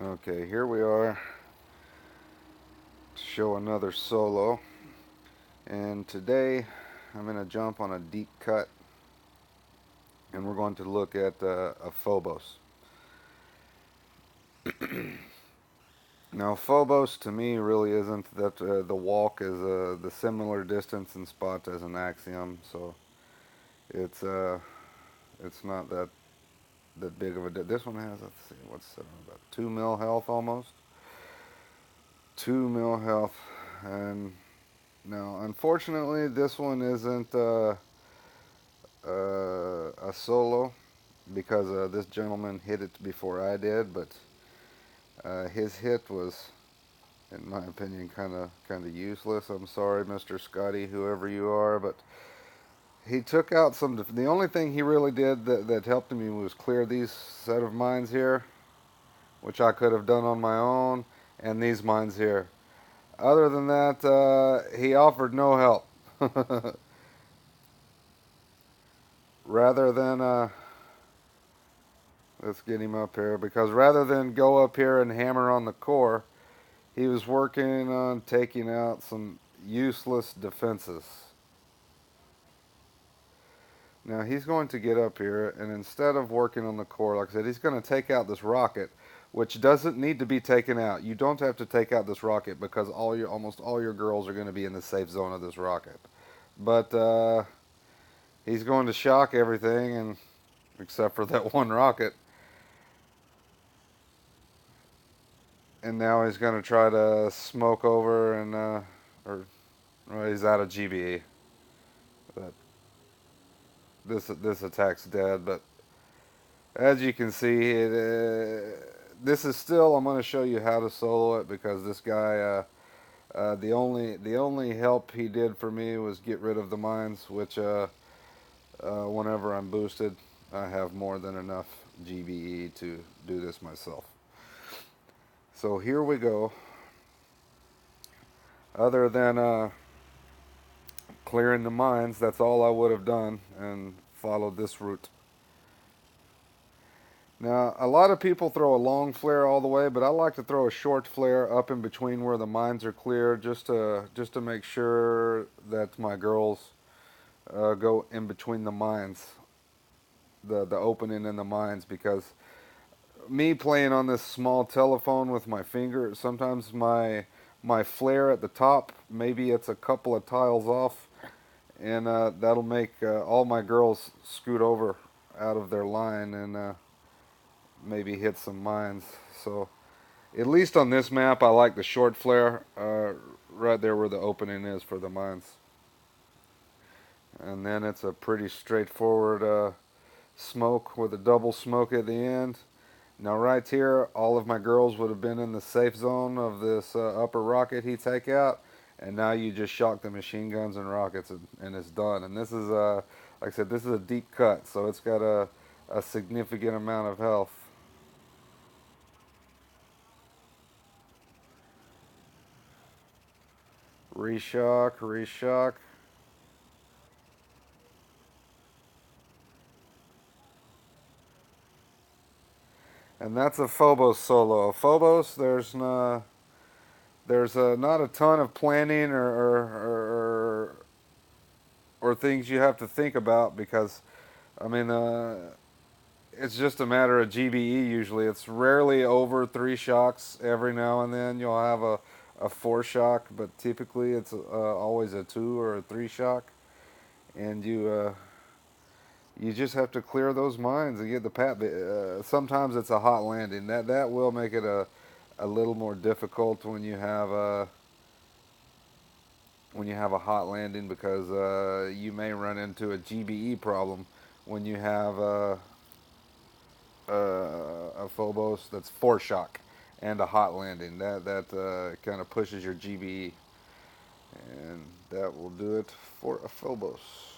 Okay, here we are to show another solo, and today I'm going to jump on a deep cut and we're going to look at a Phobos. Now Phobos to me really isn't that the walk is the similar distance and spot as an axiom, so it's uh, it's not that big of a this one has, let's see, what's about 2 mil health, almost 2 mil health. And now unfortunately this one isn't a solo because this gentleman hit it before I did, but his hit was, in my opinion, kind of useless. I'm sorry, Mr. Scotty, whoever you are, but he took out some. The only thing he really did that helped me was clear these set of mines here, which I could have done on my own, and these mines here. Other than that, he offered no help. Rather than let's get him up here, because rather than go up here and hammer on the core, he was working on taking out some useless defenses. Now he's going to get up here, and instead of working on the core, like I said, he's going to take out this rocket, which doesn't need to be taken out. You don't have to take out this rocket because almost all your girls are going to be in the safe zone of this rocket. But he's going to shock everything, and except for that one rocket. And now he's going to try to smoke over and or well, he's out of GBE. But this attack's dead. But as you can see, this is still. I'm going to show you how to solo it because this guy. The only help he did for me was get rid of the mines, which whenever I'm boosted, I have more than enough GBE to do this myself. So here we go. Other than clearing the mines, that's all I would have done and followed this route. Now, a lot of people throw a long flare all the way, but I like to throw a short flare up in between where the mines are clear, just to make sure that my girls go in between the mines, the opening in the mines, because me playing on this small telephone with my finger, sometimes my flare at the top, maybe it's a couple of tiles off, and that'll make all my girls scoot over out of their line and maybe hit some mines. So at least on this map, I like the short flare right there where the opening is for the mines. And then it's a pretty straightforward smoke with a double smoke at the end. Now right here, all of my girls would have been in the safe zone of this upper rocket he take out. And now you just shock the machine guns and rockets and it's done. And this is, like I said, this is a deep cut. So it's got a significant amount of health. Reshock, reshock. And that's a Phobos solo. Phobos, there's not a ton of planning or things you have to think about because, I mean, it's just a matter of GBE usually. It's rarely over 3 shocks. Every now and then you'll have a 4 shock, but typically it's always a 2 or a 3 shock. And you just have to clear those mines and get the pat. Sometimes it's a hot landing. That will make it a little more difficult when you have a hot landing because you may run into a GBE problem when you have a Phobos that's 4 shock and a hot landing. That kind of pushes your GBE, and that will do it for a Phobos.